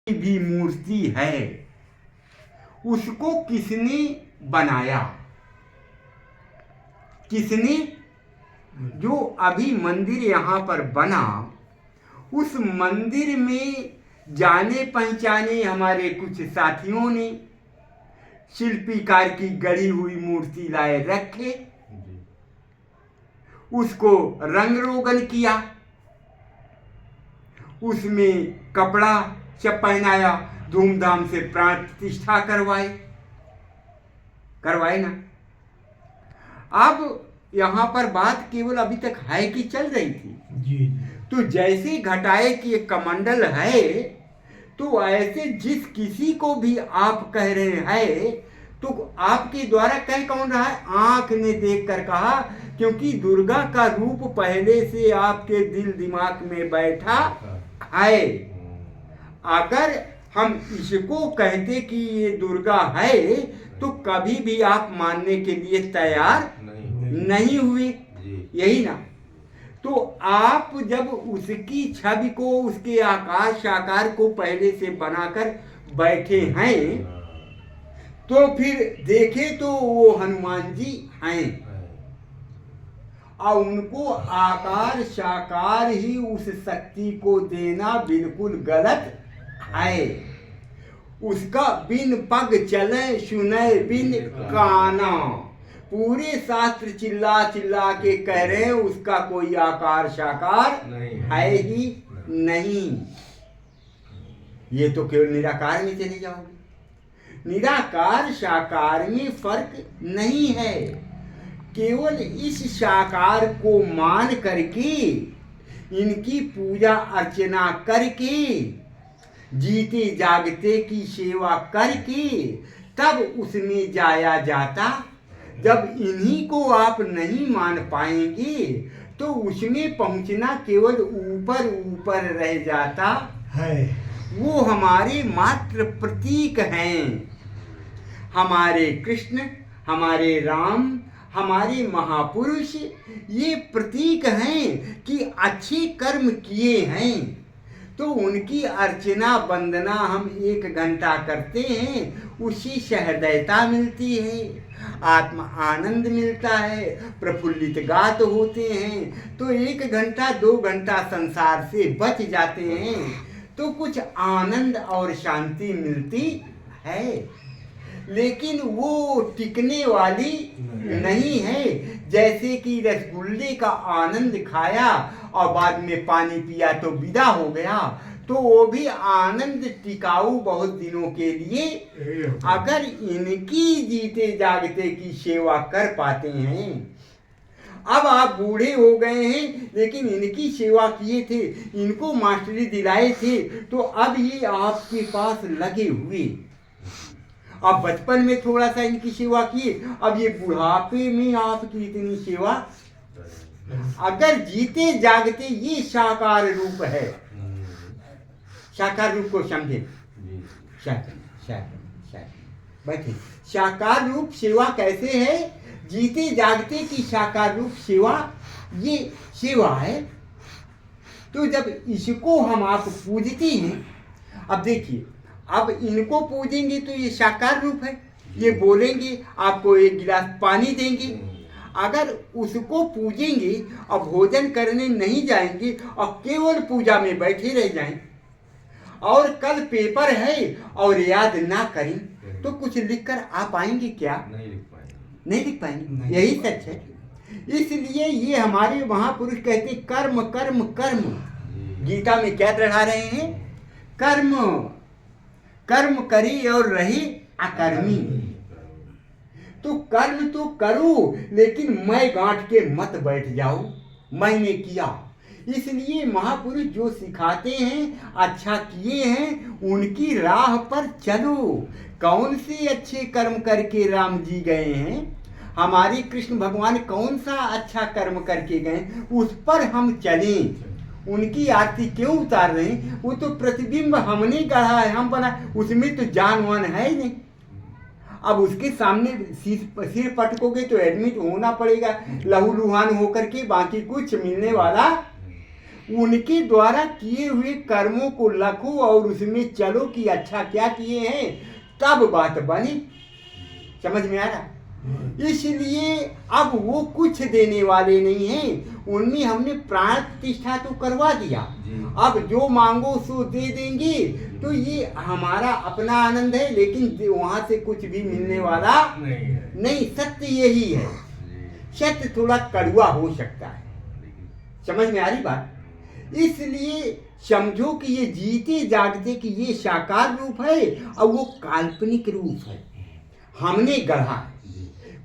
भी मूर्ति है, उसको किसने बनाया? किसने? जो अभी मंदिर यहाँ पर बना, उस मंदिर में जाने पहचाने हमारे कुछ साथियों ने शिल्पीकार की गढ़ी हुई मूर्ति लाए रखे, उसको रंग रोगन किया, उसमें कपड़ा सब पहनाया, धूमधाम से प्राण प्रतिष्ठा करवाए ना। अब यहाँ पर बात केवल अभी तक है कि चल रही थी जी। तो जैसे घटाए कि एक कमंडल है, तो ऐसे जिस किसी को भी आप कह रहे हैं, तो आपके द्वारा कह कौन रहा है? आंख ने देख कर कहा, क्योंकि दुर्गा का रूप पहले से आपके दिल दिमाग में बैठा है। अगर हम इसको कहते कि ये दुर्गा है, तो कभी भी आप मानने के लिए तैयार नहीं हुए, यही ना। तो आप जब उसकी छवि को, उसके आकार साकार को पहले से बनाकर बैठे हैं, तो फिर देखे तो वो हनुमान जी हैं, और उनको आकार साकार ही उस शक्ति को देना बिल्कुल गलत है। उसका बिन पग चले सुने बिन काना, पूरे शास्त्र चिल्ला चिल्ला के कह रहे हैं उसका कोई आकार साकार है ही नहीं। ये तो केवल निराकार में चले जाओगे। निराकार साकार में फर्क नहीं है। केवल इस साकार को मान करके, इनकी पूजा अर्चना करके, जीते जागते की सेवा करके तब उसमें जाया जाता। जब इन्हीं को आप नहीं मान पाएंगे तो उसमें पहुंचना केवल ऊपर ऊपर रह जाता है। वो हमारे मात्र प्रतीक हैं। हमारे कृष्ण, हमारे राम, हमारे महापुरुष ये प्रतीक हैं कि अच्छे कर्म किए हैं, तो उनकी अर्चना वंदना हम 1 घंटा करते हैं, उसी सहृदयता मिलती है, आत्मा आनंद मिलता है, प्रफुल्लित गात होते हैं। तो 1 घंटा 2 घंटा संसार से बच जाते हैं, तो कुछ आनंद और शांति मिलती है। लेकिन वो टिकने वाली नहीं है। जैसे कि रसगुल्ले का आनंद खाया और बाद में पानी पिया तो विदा हो गया, तो वो भी आनंद टिकाऊ बहुत दिनों के लिए। अगर इनकी जीते जागते की सेवा कर पाते हैं, अब आप बूढ़े हो गए हैं लेकिन इनकी सेवा किए थे, इनको मास्टरी दिलाए थे, तो अब ये आपके पास लगे हुए। आप बचपन में थोड़ा सा इनकी सेवा किए, अब ये बुढ़ापे में आपकी इतनी सेवा। अगर जीते जागते ये साकार रूप है, साकार रूप को समझे। बैठे। साकार रूप सेवा कैसे है? जीते जागते की साकार रूप सेवा, ये सेवा है। तो जब इसको हम आप पूजते हैं, अब देखिए, अब इनको पूजेंगे तो ये साकार रूप है, ये बोलेंगे, आपको 1 गिलास पानी देंगे। अगर उसको पूजेंगे और भोजन करने नहीं जाएंगे और केवल पूजा में बैठे रह जाएं, और कल पेपर है और याद ना करें, तो कुछ लिखकर आ पाएंगे क्या? नहीं लिख पाएंगे। यही सच है। इसलिए ये हमारे महापुरुष कहते कर्म कर्म कर्म। गीता में क्या पढ़ा रहे हैं? कर्म कर्म करी और रही अकर्मी। तो कर्म तो करो, लेकिन मैं गांठ के मत बैठ जाओ, मैंने किया। इसलिए महापुरुष जो सिखाते हैं, अच्छा किए हैं, उनकी राह पर चलो। कौन से अच्छे कर्म करके राम जी गए हैं? हमारे कृष्ण भगवान कौन सा अच्छा कर्म करके गए, उस पर हम चलें। उनकी आरती क्यों उतार रहे हैं? वो तो प्रतिबिंब हमने गढ़ा है, हम बना, उसमें तो जानवान है ही नहीं। अब उसके सामने सिर पटकोगे तो एडमिट होना पड़ेगा लहू लुहान होकर के, बाकी कुछ मिलने वाला। उनके द्वारा किए हुए कर्मों को लखो और उसमें चलो कि अच्छा क्या किए हैं, तब बात बनी। समझ में आ रहा? इसलिए अब वो कुछ देने वाले नहीं हैं, उनमें हमने प्राण प्रतिष्ठा तो करवा दिया, अब जो मांगो सो दे देंगे। तो ये हमारा अपना आनंद है, लेकिन वहां से कुछ भी मिलने वाला नहीं। सत्य यही है। सत्य थोड़ा कड़वा हो सकता है, समझ में आ रही बात? इसलिए समझो कि ये जीते जागते कि ये साकार रूप है और वो काल्पनिक रूप है, हमने गढ़ा है।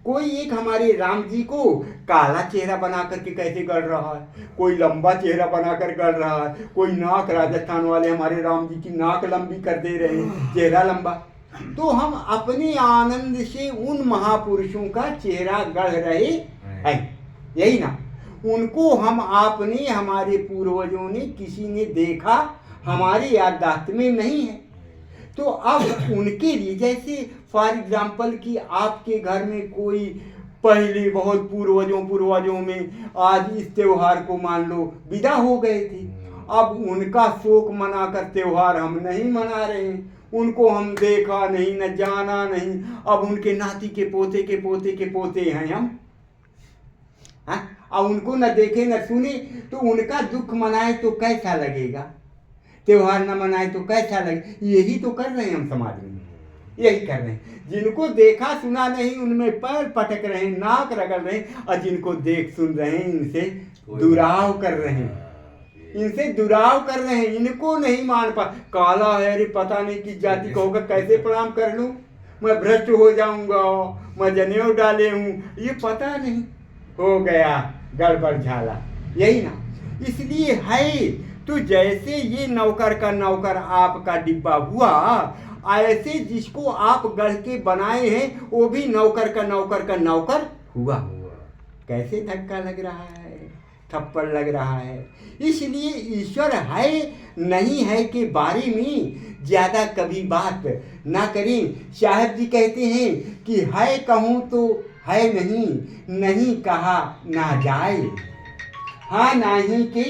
कोई एक हमारे राम जी को काला चेहरा बना करके कैसे गढ़ रहा है, कोई लंबा चेहरा बनाकर गढ़ रहा है, कोई नाक, राजस्थान वाले हमारे राम जी की नाक लंबी कर दे रहे हैं, चेहरा लंबा। तो हम अपने आनंद से उन महापुरुषों का चेहरा गढ़ रहे हैं, यही ना? उनको हम आपने, हमारे पूर्वजों ने, किसी ने देखा, हमारी याददाश्त में नहीं है। तो अब उनके लिए, जैसे फॉर एग्जाम्पल कि आपके घर में कोई पहले बहुत पूर्वजों में आज इस त्योहार को मान लो विदा हो गए थे, अब उनका शोक मनाकर त्योहार हम नहीं मना रहे हैं, उनको हम देखा नहीं, न जाना नहीं, अब उनके नाती के पोते हैं हम, और उनको न देखे न सुने, तो उनका दुख मनाए तो कैसा लगेगा, त्योहार न मनाए तो कैसा लगे? यही तो कर रहे हैं हम समाज में, यही कर रहे हैं। जिनको देखा सुना नहीं उनमें पैर पटक रहे हैं, नाक रगड़ रहे हैं, और जिनको देख सुन रहे हैं इनसे दुराव कर रहे हैं, इनको नहीं मान पा। काला है, अरे पता नहीं किस जाति का होगा, कैसे प्रणाम कर लूं, मैं भ्रष्ट हो जाऊंगा, मैं जनेऊ डाले हूं, ये पता नहीं, हो गया गड़बड़ झाला, यही ना? इसलिए है तो जैसे ये नौकर का नौकर आपका डिब्बा हुआ, ऐसे जिसको आप गढ़ के बनाए हैं वो भी नौकर का नौकर हुआ। कैसे धक्का लग रहा है, थप्पड़ लग रहा है। इसलिए ईश्वर है नहीं है के बारे में ज्यादा कभी बात ना करें। साहब जी कहते हैं कि है कहूँ तो है नहीं, नहीं कहा ना जाए, हाँ नहीं के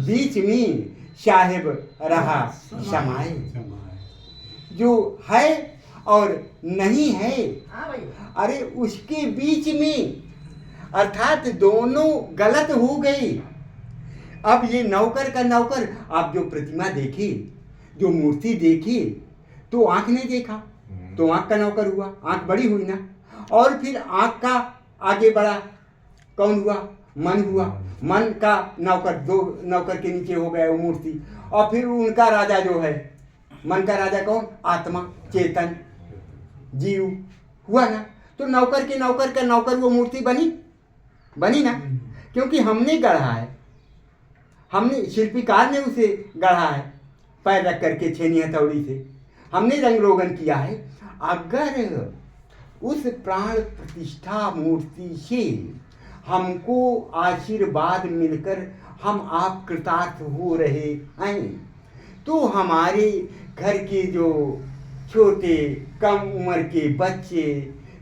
बीच में साहेब रहा समाए। जो है और नहीं है, अरे उसके बीच में, अर्थात दोनों गलत हो गए। अब ये नौकर का नौकर, आप जो प्रतिमा देखी, जो मूर्ति देखी, तो आंख नहीं देखा तो आंख का नौकर हुआ, आंख बड़ी हुई ना। और फिर आंख का आगे बढ़ा कौन हुआ? मन हुआ। मन का नौकर, दो नौकर के नीचे हो गया वो मूर्ति। और फिर उनका राजा जो है, मन का राजा कौन? आत्मा, चेतन, जीव हुआ ना। तो नौकर के नौकर का नौकर वो मूर्ति बनी ना, क्योंकि हमने गढ़ा है, हमने, शिल्पीकार ने उसे गढ़ा है, पैर रख करके छेनी हथौड़ी से हमने रंग रोगन किया है। अगर उस प्राण प्रतिष्ठा मूर्ति से हमको आशीर्वाद मिलकर हम आप कृतार्थ हो रहे हैं, तो हमारे घर के जो छोटे कम उम्र के बच्चे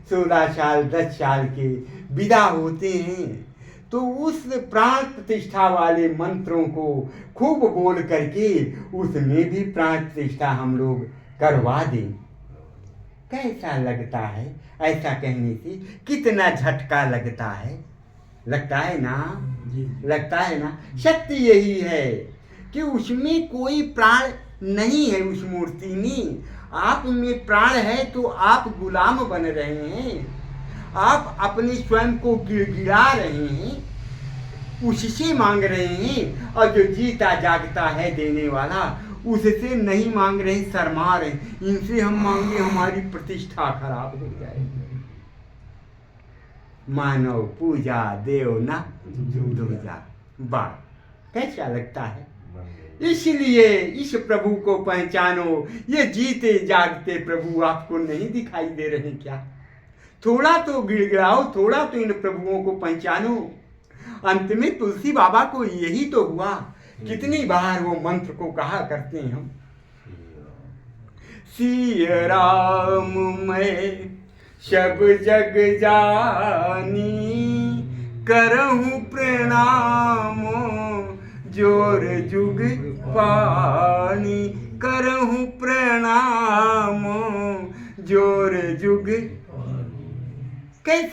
16 साल 10 साल के विदा होते हैं, तो उस प्राण प्रतिष्ठा वाले मंत्रों को खूब बोल करके उसमें भी प्राण प्रतिष्ठा हम लोग करवा दें। कैसा लगता है ऐसा कहने से? कितना झटका लगता है ना? लगता है ना? सत्य यही है कि उसमें कोई प्राण नहीं है। उस मूर्ति में आप में प्राण है, तो आप गुलाम बन रहे हैं, आप अपने स्वयं को गिड़गिड़ा रहे हैं, उससे मांग रहे हैं। और जो जीता जागता है देने वाला, उससे नहीं मांग रहे, शर्मा रहे। इनसे हम मांगे हमारी प्रतिष्ठा खराब हो जाएगी। मानव पूजा देव ना दूजा। बात कैसा लगता है? इसलिए इस प्रभु को पहचानो। ये जीते जागते प्रभु आपको नहीं दिखाई दे रहे क्या? थोड़ा तो गिड़गिड़ाओ, थोड़ा तो इन प्रभुओं को पहचानो। अंत में तुलसी बाबा को यही तो हुआ। कितनी बार वो मंत्र को कहा करते हैं हम, सिया राम मैं सब जग जानी, करहूँ प्रणाम जोर जुग पानी करहूँ प्रणाम जोर जुग कैसे